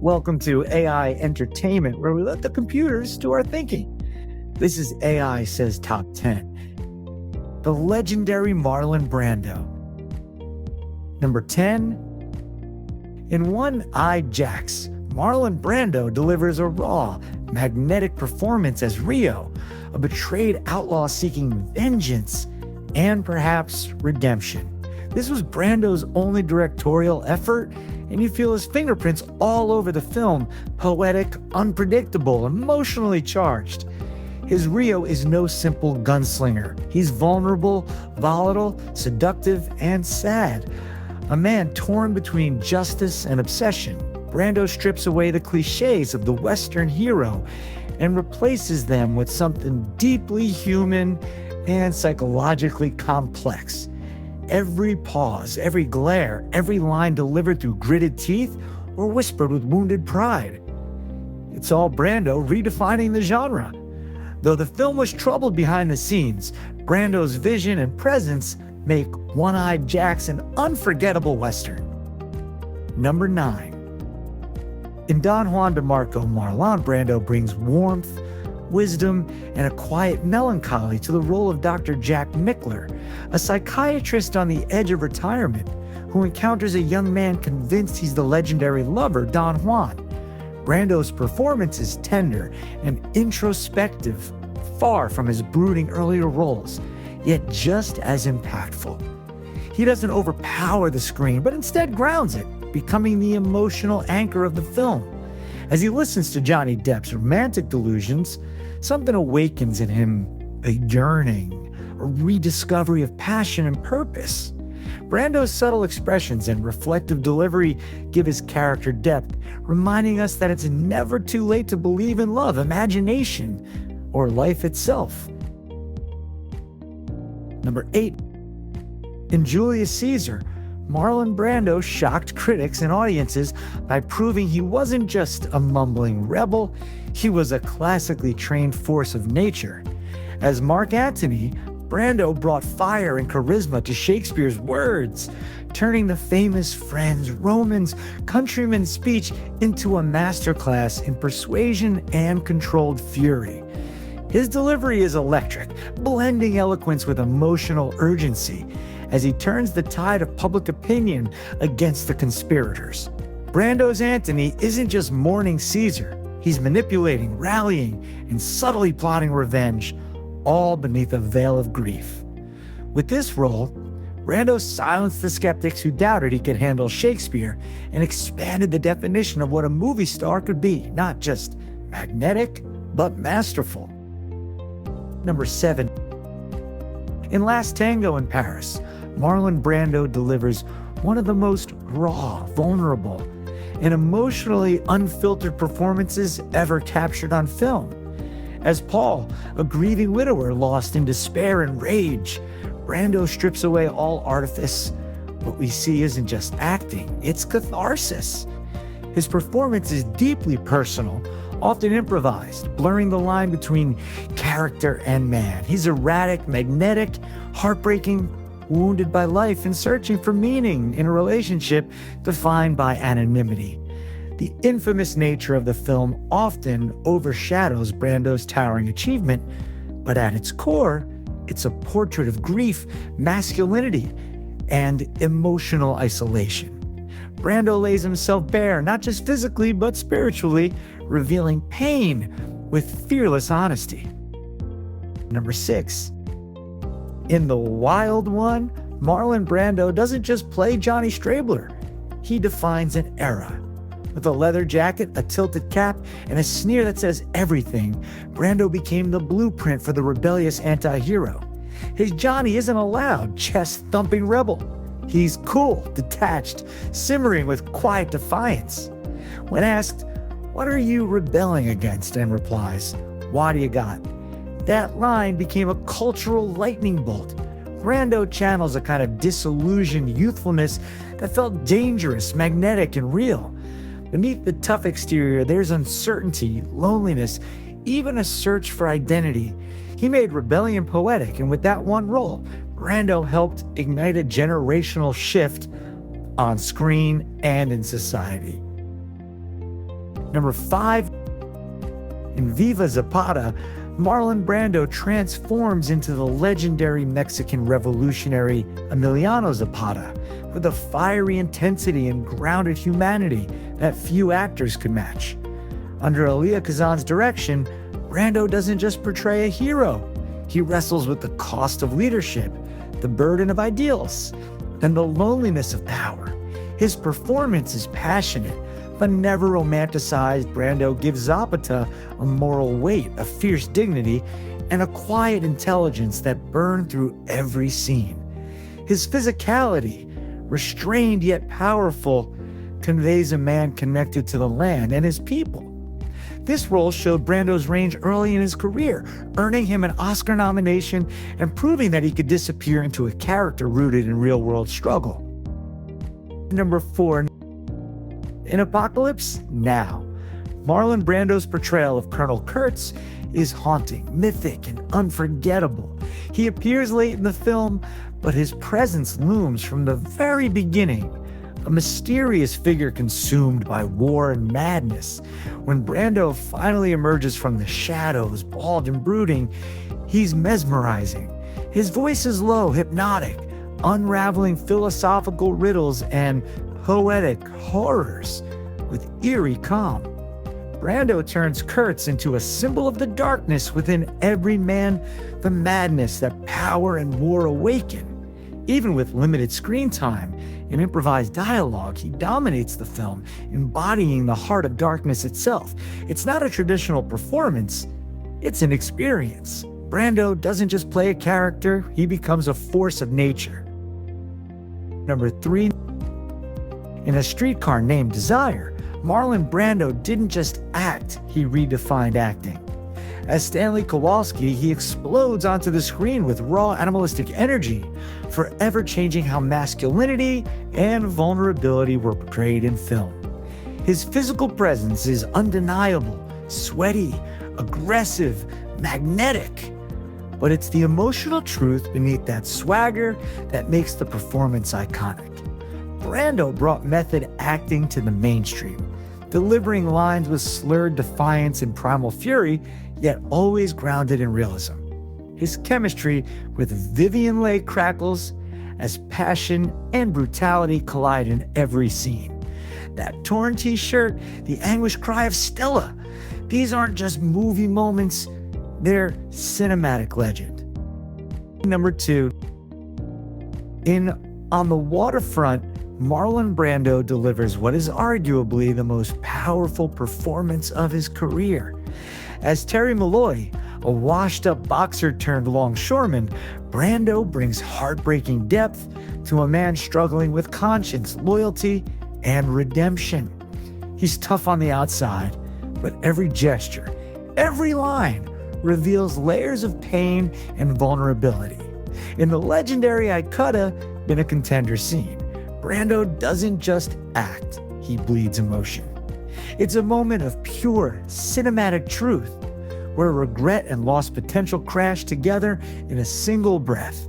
Welcome to AI Entertainment, where we let the computers do our thinking. This is AI Says Top 10. The legendary Marlon Brando. Number 10. In One-Eyed Jacks, Marlon Brando delivers a raw, magnetic performance as Rio, a betrayed outlaw seeking vengeance and perhaps redemption. This was Brando's only directorial effort, and you feel his fingerprints all over the film, poetic, unpredictable, emotionally charged. His Rio is no simple gunslinger. He's vulnerable, volatile, seductive, and sad. A man torn between justice and obsession, Brando strips away the cliches of the Western hero and replaces them with something deeply human and psychologically complex. Every pause, every glare, every line delivered through gritted teeth or whispered with wounded pride. It's all Brando redefining the genre. Though the film was troubled behind the scenes, Brando's vision and presence make One-Eyed Jacks an unforgettable Western. Number 9. In Don Juan DeMarco, Marlon Brando brings warmth, wisdom, and a quiet melancholy to the role of Dr. Jack Mickler, a psychiatrist on the edge of retirement who encounters a young man convinced he's the legendary lover, Don Juan. Brando's performance is tender and introspective, far from his brooding earlier roles, yet just as impactful. He doesn't overpower the screen, but instead grounds it, becoming the emotional anchor of the film. As he listens to Johnny Depp's romantic delusions, something awakens in him, a yearning, a rediscovery of passion and purpose. Brando's subtle expressions and reflective delivery give his character depth, reminding us that it's never too late to believe in love, imagination, or life itself. Number 8. In Julius Caesar, Marlon Brando shocked critics and audiences by proving he wasn't just a mumbling rebel, he was a classically trained force of nature. As Mark Antony, Brando brought fire and charisma to Shakespeare's words, turning the famous Friends, Romans, countrymen's speech into a masterclass in persuasion and controlled fury. His delivery is electric, blending eloquence with emotional urgency, as he turns the tide of public opinion against the conspirators. Brando's Antony isn't just mourning Caesar, he's manipulating, rallying, and subtly plotting revenge, all beneath a veil of grief. With this role, Brando silenced the skeptics who doubted he could handle Shakespeare and expanded the definition of what a movie star could be, not just magnetic, but masterful. Number 7. In Last Tango in Paris, Marlon Brando delivers one of the most raw, vulnerable, and emotionally unfiltered performances ever captured on film. As Paul, a grieving widower lost in despair and rage, Brando strips away all artifice. What we see isn't just acting, it's catharsis. His performance is deeply personal, often improvised, blurring the line between character and man. He's erratic, magnetic, heartbreaking, wounded by life and searching for meaning in a relationship defined by anonymity. The infamous nature of the film often overshadows Brando's towering achievement, but at its core, it's a portrait of grief, masculinity, and emotional isolation. Brando lays himself bare, not just physically, but spiritually, revealing pain with fearless honesty. Number 6. In The Wild One, Marlon Brando doesn't just play Johnny Strabler, he defines an era. With a leather jacket, a tilted cap, and a sneer that says everything, Brando became the blueprint for the rebellious anti-hero. His Johnny isn't a loud, chest-thumping rebel. He's cool, detached, simmering with quiet defiance. When asked, "What are you rebelling against?" and replies, "What do you got?" That line became a cultural lightning bolt. Brando channels a kind of disillusioned youthfulness that felt dangerous, magnetic, and real. Beneath the tough exterior, there's uncertainty, loneliness, even a search for identity. He made rebellion poetic, and with that one role, Brando helped ignite a generational shift on screen and in society. Number 5, in Viva Zapata, Marlon Brando transforms into the legendary Mexican revolutionary Emiliano Zapata with a fiery intensity and grounded humanity that few actors could match. Under Elia Kazan's direction, Brando doesn't just portray a hero. He wrestles with the cost of leadership, the burden of ideals, and the loneliness of power. His performance is passionate, but never romanticized. Brando gives Zapata a moral weight, a fierce dignity, and a quiet intelligence that burn through every scene. His physicality, restrained yet powerful, conveys a man connected to the land and his people. This role showed Brando's range early in his career, earning him an Oscar nomination and proving that he could disappear into a character rooted in real-world struggle. Number 4, in Apocalypse Now, Marlon Brando's portrayal of Colonel Kurtz is haunting, mythic, and unforgettable. He appears late in the film, but his presence looms from the very beginning. A mysterious figure consumed by war and madness. When Brando finally emerges from the shadows, bald and brooding, he's mesmerizing. His voice is low, hypnotic, unraveling philosophical riddles and poetic horrors with eerie calm. Brando turns Kurtz into a symbol of the darkness within every man, the madness that power and war awaken. Even with limited screen time and improvised dialogue, he dominates the film, embodying the heart of darkness itself. It's not a traditional performance, it's an experience. Brando doesn't just play a character, he becomes a force of nature. Number 3, in A Streetcar Named Desire, Marlon Brando didn't just act, he redefined acting. As Stanley Kowalski, he explodes onto the screen with raw animalistic energy, forever changing how masculinity and vulnerability were portrayed in film. His physical presence is undeniable, sweaty, aggressive, magnetic. But it's the emotional truth beneath that swagger that makes the performance iconic. Brando brought method acting to the mainstream, delivering lines with slurred defiance and primal fury, yet always grounded in realism. His chemistry with Vivian Leigh crackles as passion and brutality collide in every scene. That torn t-shirt, the anguished cry of Stella, these aren't just movie moments, they're cinematic legend. Number 2, in On the Waterfront, Marlon Brando delivers what is arguably the most powerful performance of his career. As Terry Malloy, a washed-up boxer turned longshoreman, Brando brings heartbreaking depth to a man struggling with conscience, loyalty, and redemption. He's tough on the outside, but every gesture, every line reveals layers of pain and vulnerability. In the legendary I Coulda Been a Contender scene, Brando doesn't just act, he bleeds emotion. It's a moment of pure cinematic truth, where regret and lost potential crash together in a single breath.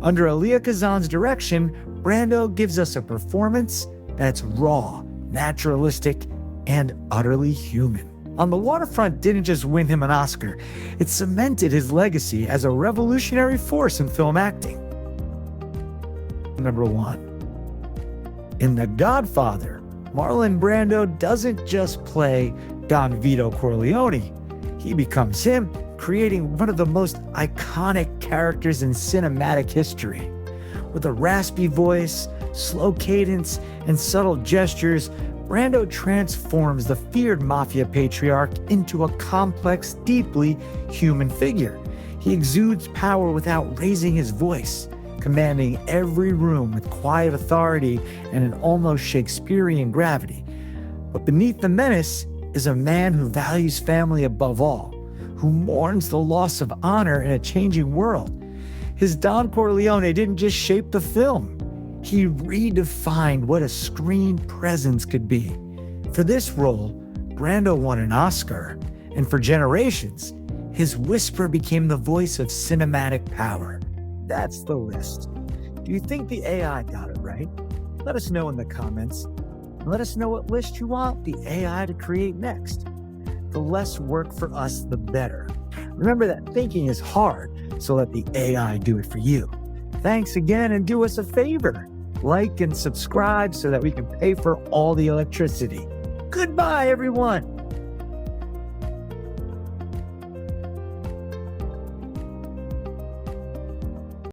Under Elia Kazan's direction, Brando gives us a performance that's raw, naturalistic, and utterly human. On the Waterfront didn't just win him an Oscar, it cemented his legacy as a revolutionary force in film acting. Number 1. In The Godfather, Marlon Brando doesn't just play Don Vito Corleone. He becomes him, creating one of the most iconic characters in cinematic history. With a raspy voice, slow cadence, and subtle gestures, Brando transforms the feared mafia patriarch into a complex, deeply human figure. He exudes power without raising his voice, commanding every room with quiet authority and an almost Shakespearean gravity. But beneath the menace is a man who values family above all, who mourns the loss of honor in a changing world. His Don Corleone didn't just shape the film, he redefined what a screen presence could be. For this role, Brando won an Oscar, and for generations, his whisper became the voice of cinematic power. That's the list. Do you think the AI got it right? Let us know in the comments. Let us know what list you want the AI to create next. The less work for us, the better. Remember that thinking is hard, so let the AI do it for you. Thanks again, and do us a favor. Like and subscribe so that we can pay for all the electricity. Goodbye, everyone.